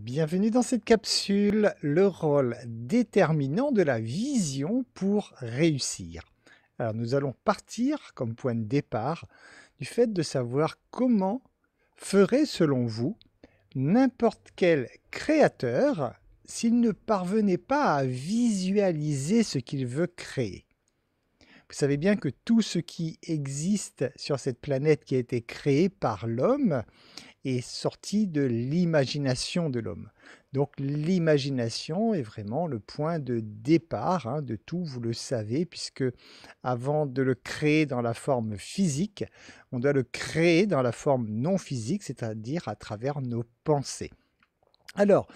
Bienvenue dans cette capsule, le rôle déterminant de la vision pour réussir. Alors nous allons partir comme point de départ du fait de savoir comment ferait selon vous n'importe quel créateur s'il ne parvenait pas à visualiser ce qu'il veut créer. Vous savez bien que tout ce qui existe sur cette planète qui a été créé par l'homme est sorti de l'imagination de l'homme. Donc l'imagination est vraiment le point de départ de tout, vous le savez, puisque avant de le créer dans la forme physique, on doit le créer dans la forme non physique, c'est-à-dire à travers nos pensées. Alors,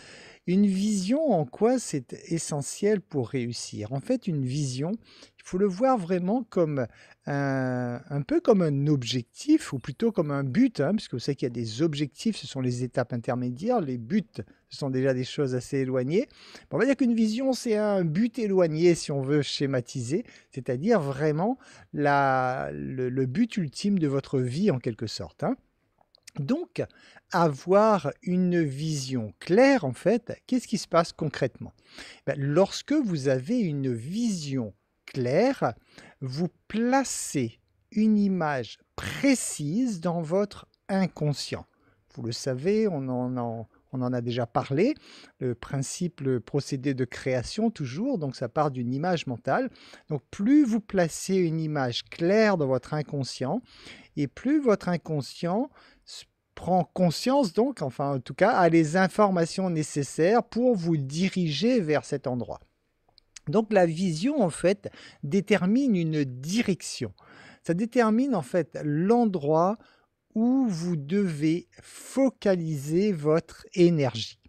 une vision, en quoi c'est essentiel pour réussir? En fait, une vision, il faut le voir vraiment comme un peu comme un objectif, ou plutôt comme un but, puisque vous savez qu'il y a des objectifs, ce sont les étapes intermédiaires, les buts, ce sont déjà des choses assez éloignées. On va dire qu'une vision, c'est un but éloigné, si on veut schématiser, c'est-à-dire vraiment le but ultime de votre vie, en quelque sorte. Donc, avoir une vision claire, en fait, qu'est-ce qui se passe concrètement? Lorsque vous avez une vision claire, vous placez une image précise dans votre inconscient. Vous le savez, on en a déjà parlé, le principe, le procédé de création toujours, donc ça part d'une image mentale. Donc plus vous placez une image claire dans votre inconscient, et plus votre inconscient prend conscience donc, enfin en tout cas, a les informations nécessaires pour vous diriger vers cet endroit. Donc la vision en fait détermine une direction. Ça détermine en fait l'endroit où vous devez focaliser votre énergie.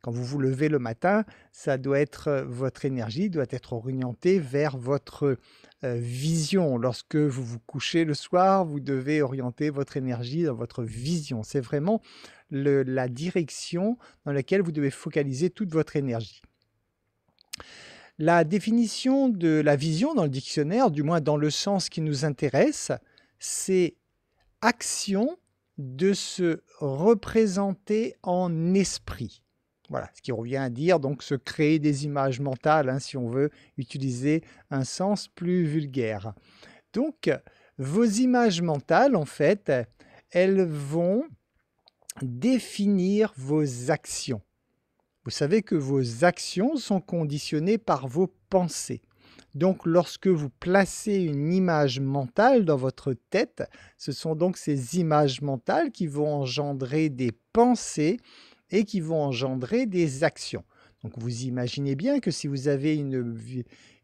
Quand vous vous levez le matin, ça doit être, votre énergie doit être orientée vers votre vision. Lorsque vous vous couchez le soir, vous devez orienter votre énergie dans votre vision. C'est vraiment la direction dans laquelle vous devez focaliser toute votre énergie. La définition de la vision dans le dictionnaire, du moins dans le sens qui nous intéresse, c'est action de se représenter en esprit. Voilà, ce qui revient à dire donc se créer des images mentales, si on veut utiliser un sens plus vulgaire. Donc, vos images mentales, en fait, elles vont définir vos actions. Vous savez que vos actions sont conditionnées par vos pensées. Donc, lorsque vous placez une image mentale dans votre tête, ce sont donc ces images mentales qui vont engendrer des pensées et qui vont engendrer des actions. Donc, vous imaginez bien que si vous avez une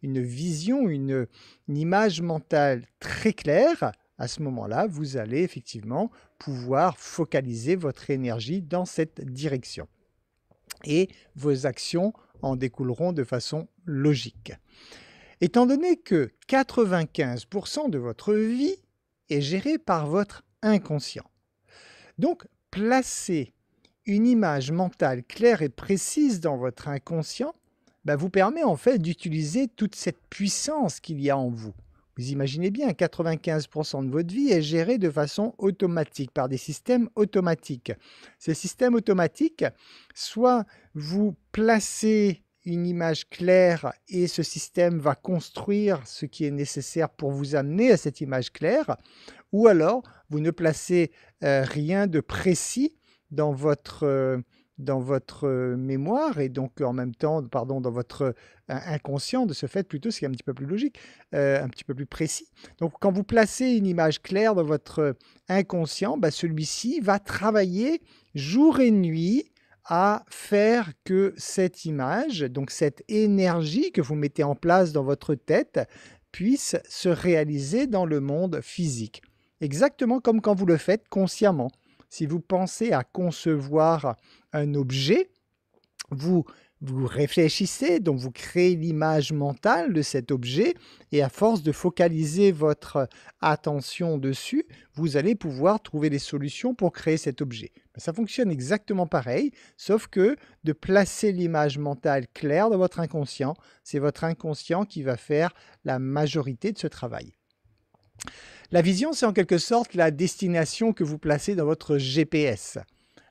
vision, une image mentale très claire, à ce moment-là, vous allez effectivement pouvoir focaliser votre énergie dans cette direction. Et vos actions en découleront de façon logique. Étant donné que 95% de votre vie est gérée par votre inconscient, donc placer une image mentale claire et précise dans votre inconscient vous permet en fait d'utiliser toute cette puissance qu'il y a en vous. Vous imaginez bien, 95% de votre vie est gérée de façon automatique, par des systèmes automatiques. Ces systèmes automatiques, soit vous placez une image claire et ce système va construire ce qui est nécessaire pour vous amener à cette image claire, ou alors vous ne placez rien de précis dans votre mémoire et donc en même temps, pardon, dans votre inconscient de ce fait plutôt, ce qui est un petit peu plus logique, un petit peu plus précis. Donc quand vous placez une image claire dans votre inconscient, celui-ci va travailler jour et nuit à faire que cette image, donc cette énergie que vous mettez en place dans votre tête, puisse se réaliser dans le monde physique. Exactement comme quand vous le faites consciemment. Si vous pensez à concevoir un objet, vous réfléchissez, donc vous créez l'image mentale de cet objet et à force de focaliser votre attention dessus, vous allez pouvoir trouver des solutions pour créer cet objet. Ça fonctionne exactement pareil, sauf que de placer l'image mentale claire dans votre inconscient, c'est votre inconscient qui va faire la majorité de ce travail. La vision, c'est en quelque sorte la destination que vous placez dans votre GPS.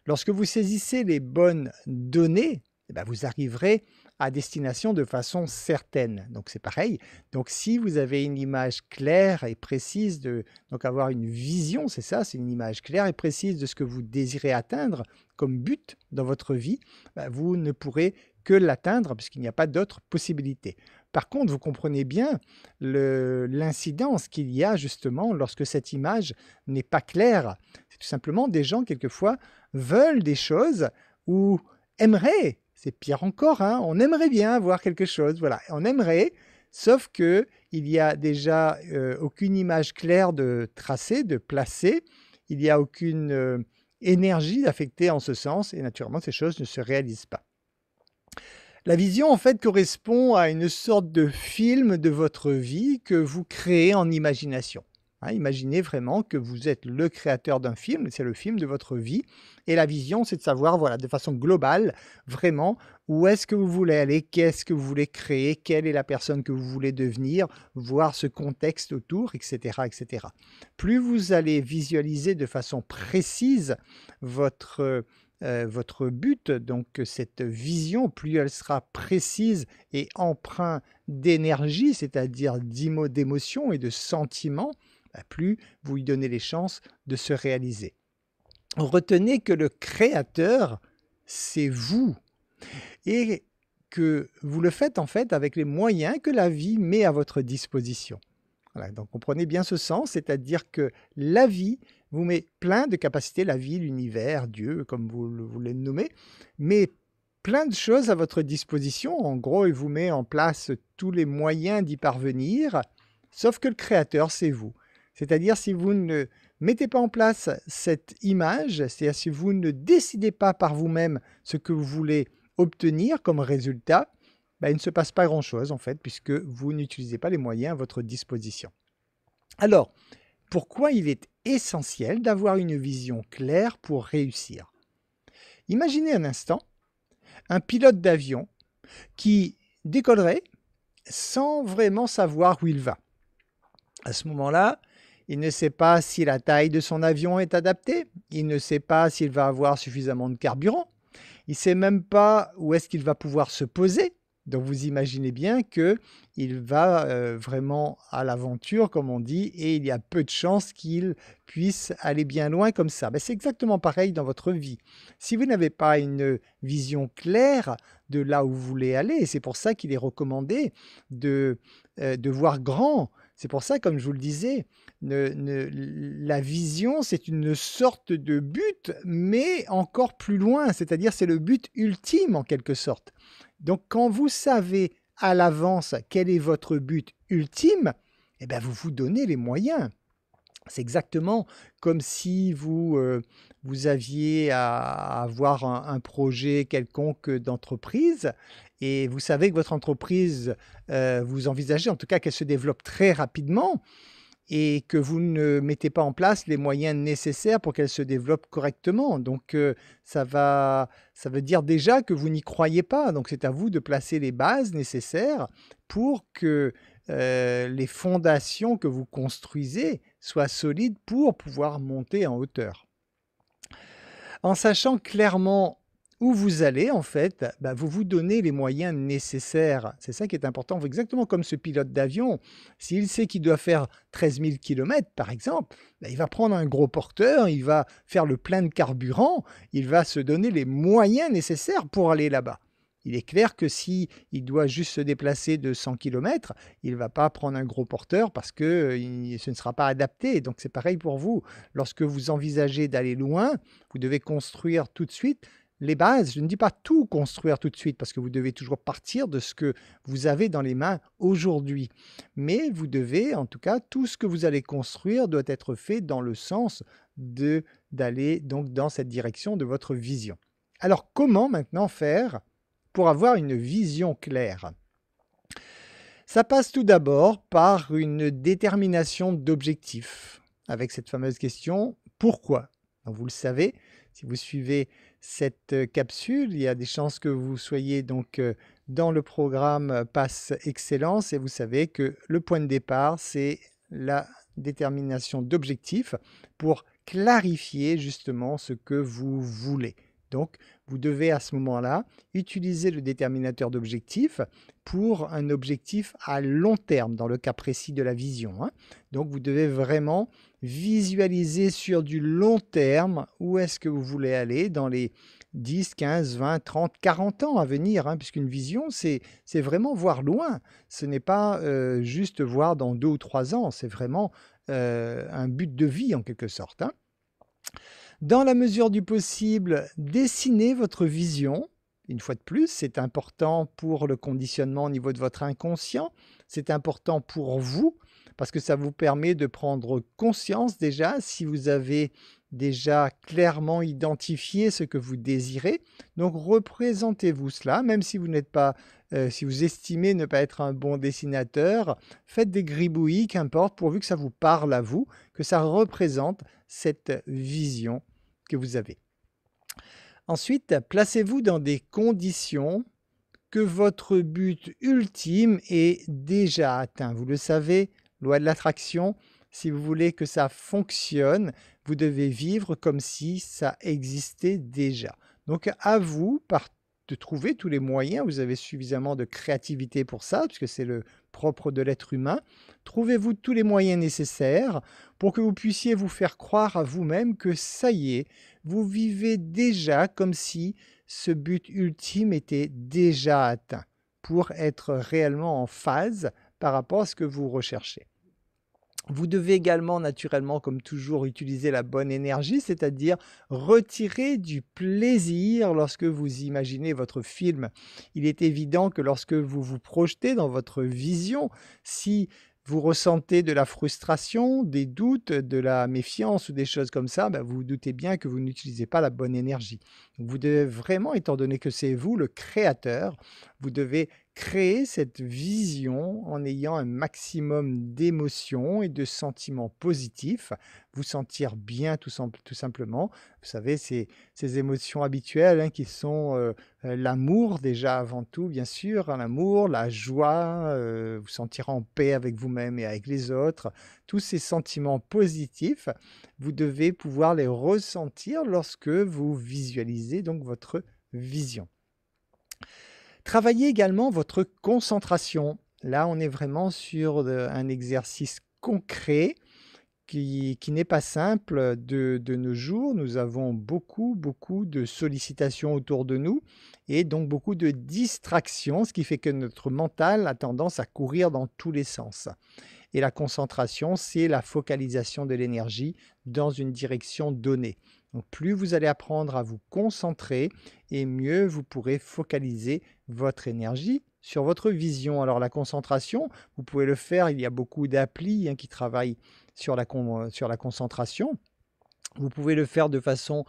Lorsque vous saisissez les bonnes données, eh ben, vous arriverez à destination de façon certaine. Donc c'est pareil. Donc si vous avez une image claire et précise, donc avoir une vision, c'est ça, c'est une image claire et précise de ce que vous désirez atteindre comme but dans votre vie, ben, vous ne pourrez que l'atteindre puisqu'il n'y a pas d'autre possibilité. Par contre, vous comprenez bien l'incidence qu'il y a justement lorsque cette image n'est pas claire. C'est tout simplement des gens, quelquefois, veulent des choses ou aimeraient, c'est pire encore, hein, on aimerait bien voir quelque chose, voilà, on aimerait, sauf que il y a déjà aucune image claire de tracer, de placer, il n'y a aucune énergie affectée en ce sens, et naturellement, ces choses ne se réalisent pas. La vision, en fait, correspond à une sorte de film de votre vie que vous créez en imagination. Hein, imaginez vraiment que vous êtes le créateur d'un film, c'est le film de votre vie. Et la vision, c'est de savoir, voilà, de façon globale, vraiment, où est-ce que vous voulez aller, qu'est-ce que vous voulez créer, quelle est la personne que vous voulez devenir, voir ce contexte autour, etc., etc. Plus vous allez visualiser de façon précise votre but, donc cette vision, plus elle sera précise et empreinte d'énergie, c'est-à-dire d'émotion et de sentiments, plus vous lui donnez les chances de se réaliser. Retenez que le créateur, c'est vous et que vous le faites en fait avec les moyens que la vie met à votre disposition. Voilà, donc comprenez bien ce sens, c'est-à-dire que la vie vous met plein de capacités, la vie, l'univers, Dieu, comme vous voulez le nommer, mais plein de choses à votre disposition. En gros, il vous met en place tous les moyens d'y parvenir, sauf que le créateur, c'est vous. C'est-à-dire si vous ne mettez pas en place cette image, c'est-à-dire si vous ne décidez pas par vous-même ce que vous voulez obtenir comme résultat, ben, il ne se passe pas grand-chose en fait, puisque vous n'utilisez pas les moyens à votre disposition. Alors, pourquoi il est essentiel d'avoir une vision claire pour réussir? Imaginez un instant un pilote d'avion qui décollerait sans vraiment savoir où il va. À ce moment-là, il ne sait pas si la taille de son avion est adaptée, il ne sait pas s'il va avoir suffisamment de carburant, il ne sait même pas où est-ce qu'il va pouvoir se poser. Donc vous imaginez bien qu'il va vraiment à l'aventure, comme on dit, et il y a peu de chances qu'il puisse aller bien loin comme ça. Ben, c'est exactement pareil dans votre vie. Si vous n'avez pas une vision claire de là où vous voulez aller, et c'est pour ça qu'il est recommandé de voir grand. C'est pour ça, comme je vous le disais, la vision, c'est une sorte de but, mais encore plus loin, c'est-à-dire c'est le but ultime en quelque sorte. Donc quand vous savez à l'avance quel est votre but ultime, eh bien, vous vous donnez les moyens. C'est exactement comme si vous aviez à avoir un projet quelconque d'entreprise et vous savez que votre entreprise, vous envisagez en tout cas qu'elle se développe très rapidement et que vous ne mettez pas en place les moyens nécessaires pour qu'elle se développe correctement. Donc ça veut dire déjà que vous n'y croyez pas. Donc c'est à vous de placer les bases nécessaires pour que les fondations que vous construisez soient solides pour pouvoir monter en hauteur. En sachant clairement où vous allez, en fait, bah, vous vous donnez les moyens nécessaires. C'est ça qui est important. Exactement comme ce pilote d'avion, s'il sait qu'il doit faire 13 000 km, par exemple, bah, il va prendre un gros porteur, il va faire le plein de carburant, il va se donner les moyens nécessaires pour aller là-bas. Il est clair que s'il doit juste se déplacer de 100 km, il ne va pas prendre un gros porteur parce que ce ne sera pas adapté. Donc c'est pareil pour vous. Lorsque vous envisagez d'aller loin, vous devez construire tout de suite les bases. Je ne dis pas tout construire tout de suite parce que vous devez toujours partir de ce que vous avez dans les mains aujourd'hui. Mais vous devez, en tout cas, tout ce que vous allez construire doit être fait dans le sens d'aller donc dans cette direction de votre vision. Alors comment maintenant faire pour avoir une vision claire? Ça passe tout d'abord par une détermination d'objectifs avec cette fameuse question « Pourquoi ?» Donc vous le savez, si vous suivez cette capsule, il y a des chances que vous soyez donc dans le programme Pass Excellence et vous savez que le point de départ, c'est la détermination d'objectifs pour clarifier justement ce que vous voulez. Donc, vous devez à ce moment-là utiliser le déterminateur d'objectif pour un objectif à long terme, dans le cas précis de la vision, hein. Donc, vous devez vraiment visualiser sur du long terme où est-ce que vous voulez aller dans les 10, 15, 20, 30, 40 ans à venir, hein, puisqu'une vision, c'est vraiment voir loin. Ce n'est pas juste voir dans 2 ou 3 ans, c'est vraiment un but de vie en quelque sorte, hein. Dans la mesure du possible, dessinez votre vision. Une fois de plus, c'est important pour le conditionnement au niveau de votre inconscient. C'est important pour vous parce que ça vous permet de prendre conscience déjà si vous avez déjà clairement identifié ce que vous désirez. Donc représentez-vous cela, même si vous n'êtes pas, si vous estimez ne pas être un bon dessinateur, faites des gribouillis, qu'importe, pourvu que ça vous parle à vous, que ça représente cette vision que vous avez. Ensuite, placez-vous dans des conditions que votre but ultime est déjà atteint. Vous le savez, loi de l'attraction, si vous voulez que ça fonctionne, vous devez vivre comme si ça existait déjà. Donc à vous de trouver tous les moyens, vous avez suffisamment de créativité pour ça, puisque c'est le propre de l'être humain. Trouvez-vous tous les moyens nécessaires pour que vous puissiez vous faire croire à vous-même que ça y est, vous vivez déjà comme si ce but ultime était déjà atteint, pour être réellement en phase par rapport à ce que vous recherchez. Vous devez également, naturellement, comme toujours, utiliser la bonne énergie, c'est-à-dire retirer du plaisir lorsque vous imaginez votre film. Il est évident que lorsque vous vous projetez dans votre vision, si vous ressentez de la frustration, des doutes, de la méfiance ou des choses comme ça, ben vous vous doutez bien que vous n'utilisez pas la bonne énergie. Donc vous devez vraiment, étant donné que c'est vous le créateur, vous devez créer cette vision en ayant un maximum d'émotions et de sentiments positifs, vous sentir bien tout simplement. Vous savez, ces émotions habituelles hein, qui sont l'amour déjà avant tout, bien sûr, hein, l'amour, la joie, vous sentir en paix avec vous-même et avec les autres. Tous ces sentiments positifs, vous devez pouvoir les ressentir lorsque vous visualisez donc votre vision. Travaillez également votre concentration. Là, on est vraiment sur un exercice concret qui n'est pas simple de nos jours. Nous avons beaucoup de sollicitations autour de nous et donc beaucoup de distractions, ce qui fait que notre mental a tendance à courir dans tous les sens. Et la concentration, c'est la focalisation de l'énergie dans une direction donnée. Donc plus vous allez apprendre à vous concentrer et mieux vous pourrez focaliser votre énergie sur votre vision. Alors la concentration, vous pouvez le faire, il y a beaucoup d'applis hein, qui travaillent sur la concentration. Vous pouvez le faire de façon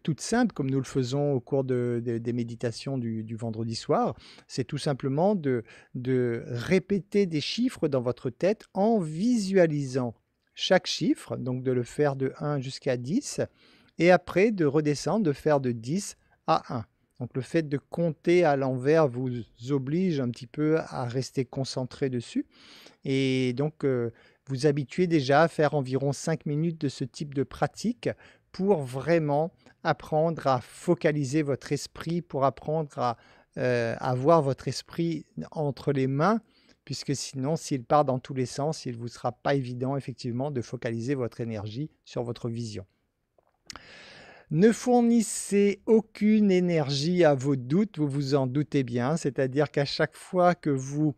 toute simple, comme nous le faisons au cours des méditations du vendredi soir. C'est tout simplement de répéter des chiffres dans votre tête en visualisant chaque chiffre, donc de le faire de 1 jusqu'à 10, et après de redescendre, de faire de 10 à 1. Donc le fait de compter à l'envers vous oblige un petit peu à rester concentré dessus. Et donc vous habituez déjà à faire environ 5 minutes de ce type de pratique pour vraiment apprendre à focaliser votre esprit, pour apprendre à avoir votre esprit entre les mains, puisque sinon, s'il part dans tous les sens, il ne vous sera pas évident effectivement de focaliser votre énergie sur votre vision. Ne fournissez aucune énergie à vos doutes, vous vous en doutez bien, c'est-à-dire qu'à chaque fois que vous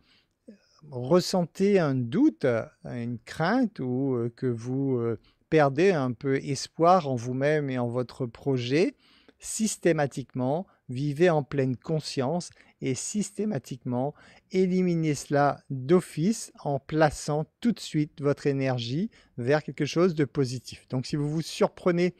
ressentez un doute, une crainte ou que vous perdez un peu espoir en vous-même et en votre projet, systématiquement, vivez en pleine conscience et systématiquement, éliminez cela d'office en plaçant tout de suite votre énergie vers quelque chose de positif. Donc si vous vous surprenez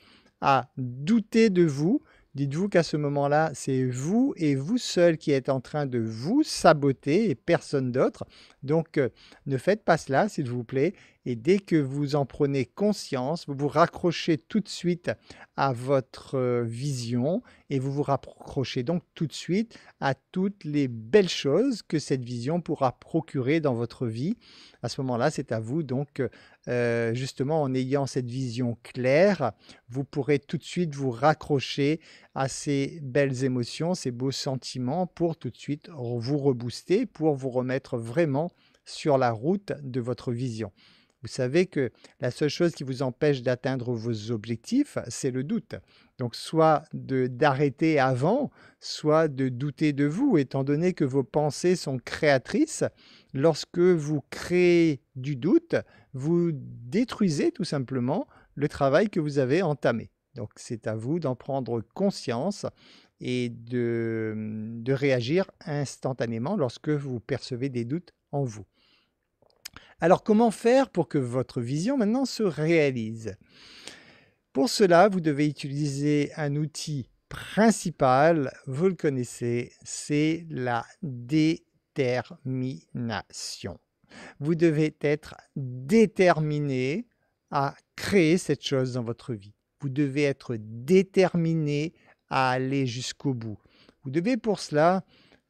à douter de vous, dites-vous qu'à ce moment-là, c'est vous et vous seul qui êtes en train de vous saboter et personne d'autre. Donc, ne faites pas cela, s'il vous plaît, Et dès que vous en prenez conscience, vous vous raccrochez tout de suite à votre vision et vous vous raccrochez donc tout de suite à toutes les belles choses que cette vision pourra procurer dans votre vie. À ce moment-là, c'est à vous donc, justement en ayant cette vision claire, vous pourrez tout de suite vous raccrocher à ces belles émotions, ces beaux sentiments pour tout de suite vous rebooster, pour vous remettre vraiment sur la route de votre vision. Vous savez que la seule chose qui vous empêche d'atteindre vos objectifs, c'est le doute. Donc soit d'arrêter avant, soit de douter de vous, étant donné que vos pensées sont créatrices. Lorsque vous créez du doute, vous détruisez tout simplement le travail que vous avez entamé. Donc c'est à vous d'en prendre conscience et de réagir instantanément lorsque vous percevez des doutes en vous. Alors comment faire pour que votre vision maintenant se réalise? Pour cela, vous devez utiliser un outil principal, vous le connaissez, c'est la détermination. Vous devez être déterminé à créer cette chose dans votre vie. Vous devez être déterminé à aller jusqu'au bout. Vous devez pour cela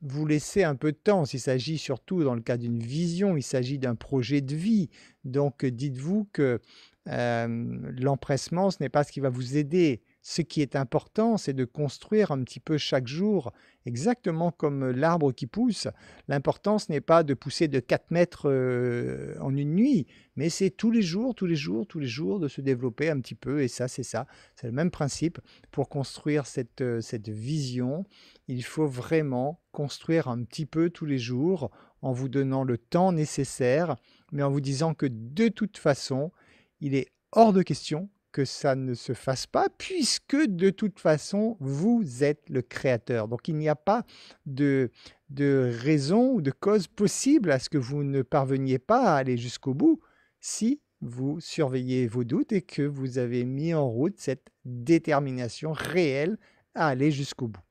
vous laisser un peu de temps. S'il s'agit surtout dans le cas d'une vision, il s'agit d'un projet de vie. Donc dites-vous que l'empressement, ce n'est pas ce qui va vous aider. Ce qui est important, c'est de construire un petit peu chaque jour, exactement comme l'arbre qui pousse. L'important, ce n'est pas de pousser de 4 mètres en une nuit, mais c'est tous les jours, tous les jours, tous les jours de se développer un petit peu. Et ça, c'est ça. C'est le même principe. Pour construire cette vision, il faut vraiment construire un petit peu tous les jours en vous donnant le temps nécessaire, mais en vous disant que de toute façon, il est hors de question que ça ne se fasse pas, puisque de toute façon, vous êtes le créateur. Donc il n'y a pas de raison ou de cause possible à ce que vous ne parveniez pas à aller jusqu'au bout si vous surveillez vos doutes et que vous avez mis en route cette détermination réelle à aller jusqu'au bout.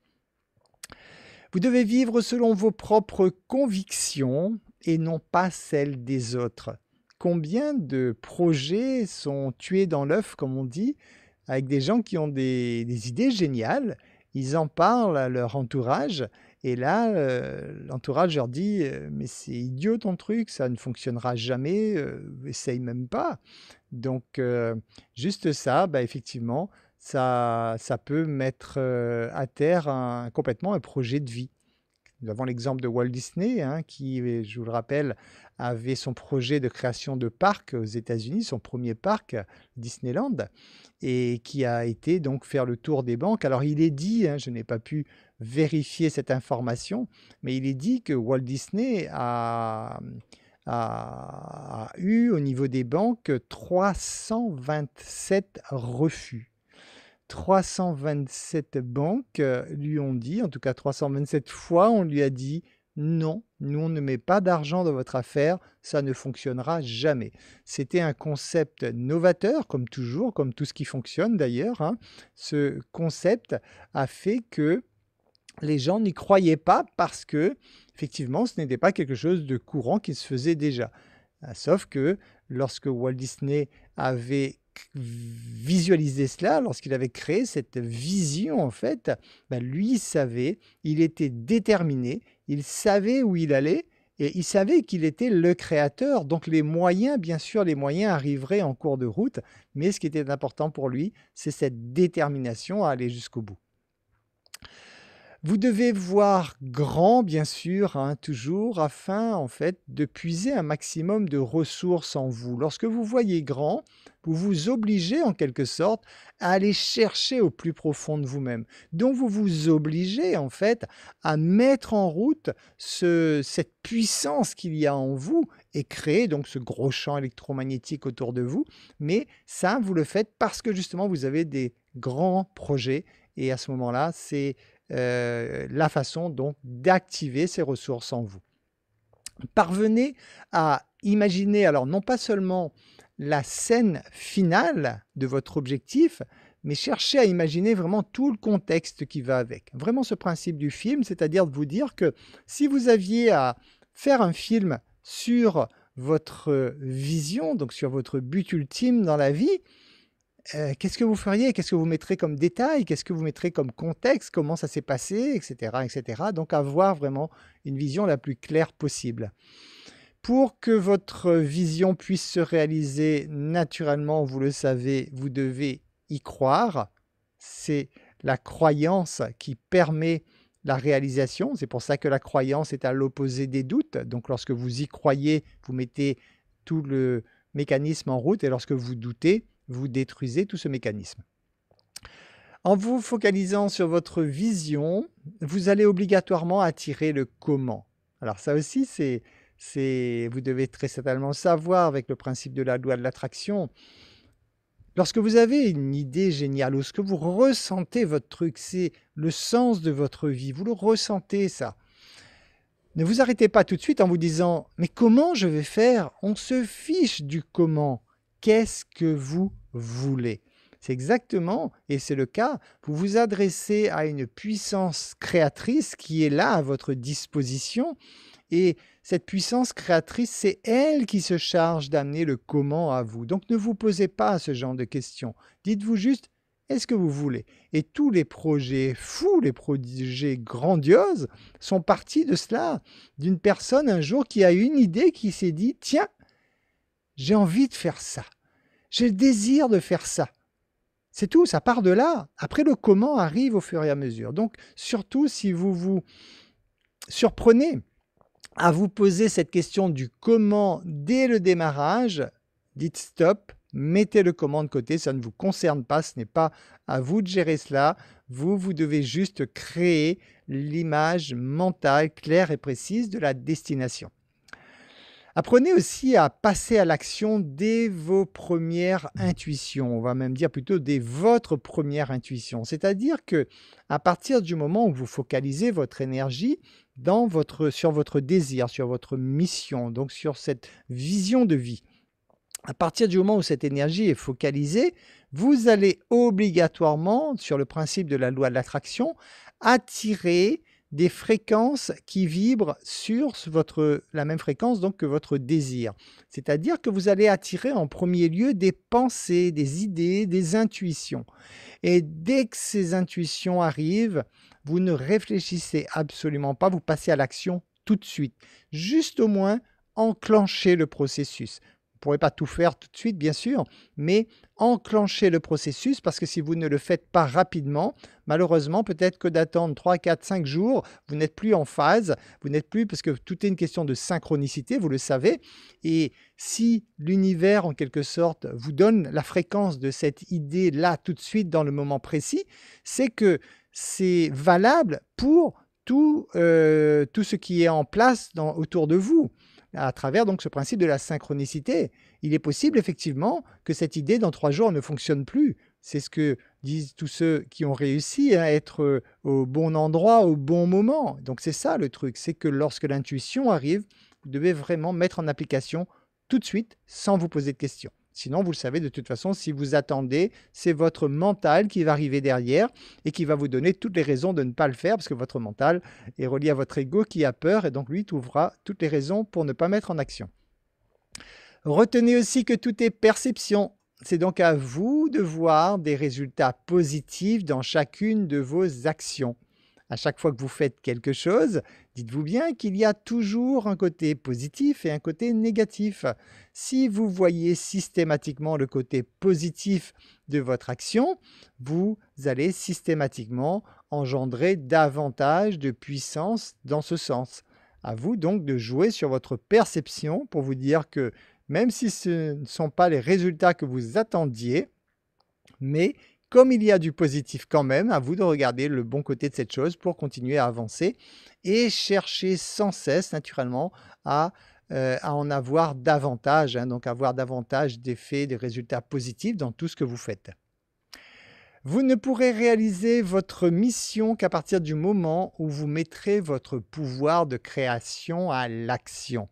Vous devez vivre selon vos propres convictions et non pas celles des autres. Combien de projets sont tués dans l'œuf, comme on dit, avec des gens qui ont des idées géniales, ils en parlent à leur entourage, et là, l'entourage leur dit mais c'est idiot ton truc, ça ne fonctionnera jamais, essaye même pas. Donc, juste ça, bah, effectivement, ça peut mettre à terre complètement un projet de vie. Nous avons l'exemple de Walt Disney, hein, qui, je vous le rappelle, avait son projet de création de parc aux États-Unis, son premier parc, Disneyland, et qui a été donc faire le tour des banques. Alors il est dit, hein, je n'ai pas pu vérifier cette information, mais il est dit que Walt Disney a eu au niveau des banques 327 refus. 327 banques lui ont dit, en tout cas 327 fois, on lui a dit non, nous on ne met pas d'argent dans votre affaire, ça ne fonctionnera jamais. C'était un concept novateur, comme toujours, comme tout ce qui fonctionne d'ailleurs, hein. Ce concept a fait que les gens n'y croyaient pas parce que, effectivement, ce n'était pas quelque chose de courant qui se faisait déjà. Sauf que lorsque Walt Disney avait visualisé cela, lorsqu'il avait créé cette vision, en fait, ben lui, il savait, il était déterminé, il savait où il allait et il savait qu'il était le créateur. Donc les moyens, bien sûr, les moyens arriveraient en cours de route, mais ce qui était important pour lui, c'est cette détermination à aller jusqu'au bout. Vous devez voir grand, bien sûr, hein, toujours, afin en fait de puiser un maximum de ressources en vous. Lorsque vous voyez grand, vous vous obligez en quelque sorte à aller chercher au plus profond de vous-même. Donc vous vous obligez en fait à mettre en route cette puissance qu'il y a en vous et créer donc ce gros champ électromagnétique autour de vous. Mais ça, vous le faites parce que justement vous avez des grands projets et à ce moment-là, c'est la façon donc d'activer ces ressources en vous. Parvenez à imaginer, alors non pas seulement la scène finale de votre objectif, mais cherchez à imaginer vraiment tout le contexte qui va avec. Vraiment ce principe du film, c'est-à-dire de vous dire que si vous aviez à faire un film sur votre vision, donc sur votre but ultime dans la vie, qu'est-ce que vous feriez? Qu'est-ce que vous mettrez comme détail? Qu'est-ce que vous mettrez comme contexte? Comment ça s'est passé? Et cetera, et cetera. Donc avoir vraiment une vision la plus claire possible. Pour que votre vision puisse se réaliser naturellement, vous le savez, vous devez y croire. C'est la croyance qui permet la réalisation. C'est pour ça que la croyance est à l'opposé des doutes. Donc lorsque vous y croyez, vous mettez tout le mécanisme en route et lorsque vous doutez, vous détruisez tout ce mécanisme. En vous focalisant sur votre vision, vous allez obligatoirement attirer le comment. Alors ça aussi, vous devez très certainement le savoir avec le principe de la loi de l'attraction. Lorsque vous avez une idée géniale, lorsque vous ressentez votre truc, c'est le sens de votre vie, vous le ressentez ça. Ne vous arrêtez pas tout de suite en vous disant « Mais comment je vais faire ?» On se fiche du comment. Qu'est-ce que vous voulez? C'est exactement, et c'est le cas, vous vous adressez à une puissance créatrice qui est là à votre disposition et cette puissance créatrice, c'est elle qui se charge d'amener le comment à vous. Donc ne vous posez pas ce genre de questions. Dites-vous juste, est-ce que vous voulez? Et tous les projets fous, les projets grandioses sont partis de cela, d'une personne un jour qui a eu une idée, qui s'est dit, tiens, j'ai envie de faire ça. J'ai le désir de faire ça. C'est tout, ça part de là. Après, le comment arrive au fur et à mesure. Donc, surtout si vous vous surprenez à vous poser cette question du comment dès le démarrage, dites stop, mettez le comment de côté, ça ne vous concerne pas, ce n'est pas à vous de gérer cela. Vous devez juste créer l'image mentale claire et précise de la destination. Apprenez aussi à passer à l'action dès vos premières intuitions, on va même dire plutôt dès votre première intuition. C'est-à-dire que à partir du moment où vous focalisez votre énergie sur votre désir, sur votre mission, donc sur cette vision de vie, à partir du moment où cette énergie est focalisée, vous allez obligatoirement, sur le principe de la loi de l'attraction, attirer des fréquences qui vibrent sur la même fréquence donc que votre désir. C'est-à-dire que vous allez attirer en premier lieu des pensées, des idées, des intuitions. Et dès que ces intuitions arrivent, vous ne réfléchissez absolument pas, vous passez à l'action tout de suite. Juste au moins enclencher le processus. Vous ne pourrez pas tout faire tout de suite, bien sûr, mais enclencher le processus parce que si vous ne le faites pas rapidement, malheureusement, peut-être que d'attendre 3, 4, 5 jours, vous n'êtes plus en phase, vous n'êtes plus, parce que tout est une question de synchronicité, vous le savez, et si l'univers, en quelque sorte, vous donne la fréquence de cette idée-là tout de suite dans le moment précis, c'est que c'est valable pour tout ce qui est en place autour de vous. À travers donc ce principe de la synchronicité. Il est possible effectivement que cette idée dans 3 jours ne fonctionne plus. C'est ce que disent tous ceux qui ont réussi à être au bon endroit, au bon moment. Donc c'est ça le truc, c'est que lorsque l'intuition arrive, vous devez vraiment mettre en application tout de suite sans vous poser de questions. Sinon, vous le savez de toute façon, si vous attendez, c'est votre mental qui va arriver derrière et qui va vous donner toutes les raisons de ne pas le faire parce que votre mental est relié à votre ego qui a peur et donc lui trouvera toutes les raisons pour ne pas mettre en action. Retenez aussi que tout est perception. C'est donc à vous de voir des résultats positifs dans chacune de vos actions. À chaque fois que vous faites quelque chose, dites-vous bien qu'il y a toujours un côté positif et un côté négatif. Si vous voyez systématiquement le côté positif de votre action, vous allez systématiquement engendrer davantage de puissance dans ce sens. À vous donc de jouer sur votre perception pour vous dire que même si ce ne sont pas les résultats que vous attendiez, mais comme il y a du positif quand même, à vous de regarder le bon côté de cette chose pour continuer à avancer et chercher sans cesse naturellement à en avoir davantage, donc avoir davantage d'effets, de résultats positifs dans tout ce que vous faites. Vous ne pourrez réaliser votre mission qu'à partir du moment où vous mettrez votre pouvoir de création à l'action.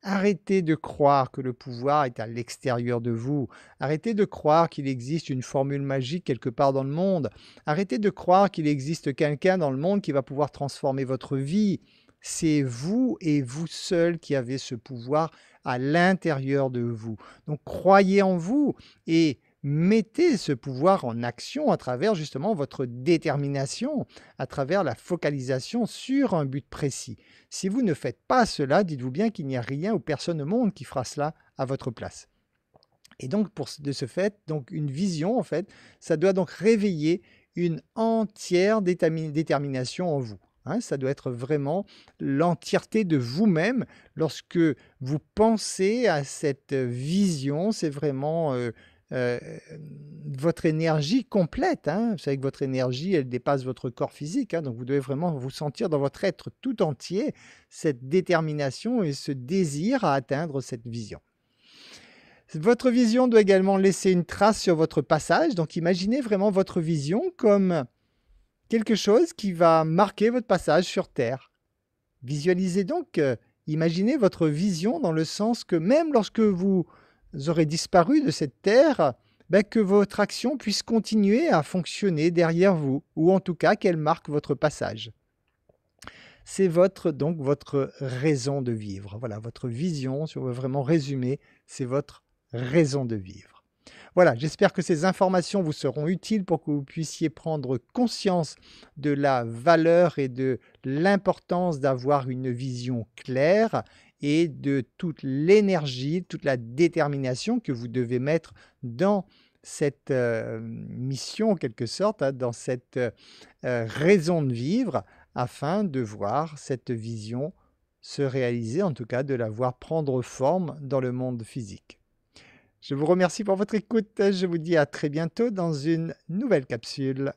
Arrêtez de croire que le pouvoir est à l'extérieur de vous. Arrêtez de croire qu'il existe une formule magique quelque part dans le monde. Arrêtez de croire qu'il existe quelqu'un dans le monde qui va pouvoir transformer votre vie. c'est vous et vous seul qui avez ce pouvoir à l'intérieur de vous. Donc croyez en vous et mettez ce pouvoir en action à travers justement votre détermination, à travers la focalisation sur un but précis. Si vous ne faites pas cela, dites-vous bien qu'il n'y a rien ou personne au monde qui fera cela à votre place. Et donc de ce fait, donc une vision en fait, ça doit donc réveiller une entière détermination en vous. Hein. Ça doit être vraiment l'entièreté de vous-même. Lorsque vous pensez à cette vision, c'est vraiment euh, votre énergie complète. Hein. Vous savez que votre énergie, elle dépasse votre corps physique. Hein. Donc vous devez vraiment vous sentir dans votre être tout entier cette détermination et ce désir à atteindre cette vision. Votre vision doit également laisser une trace sur votre passage. Donc imaginez vraiment votre vision comme quelque chose qui va marquer votre passage sur Terre. Visualisez donc, imaginez votre vision dans le sens que même lorsque vous aurez disparu de cette Terre, que votre action puisse continuer à fonctionner derrière vous, ou en tout cas qu'elle marque votre passage. C'est donc votre raison de vivre. Voilà, votre vision, si on veut vraiment résumer, c'est votre raison de vivre. Voilà, j'espère que ces informations vous seront utiles pour que vous puissiez prendre conscience de la valeur et de l'importance d'avoir une vision claire et de toute l'énergie, toute la détermination que vous devez mettre dans cette mission, en quelque sorte, hein, dans cette raison de vivre, afin de voir cette vision se réaliser, en tout cas de la voir prendre forme dans le monde physique. Je vous remercie pour votre écoute. Je vous dis à très bientôt dans une nouvelle capsule.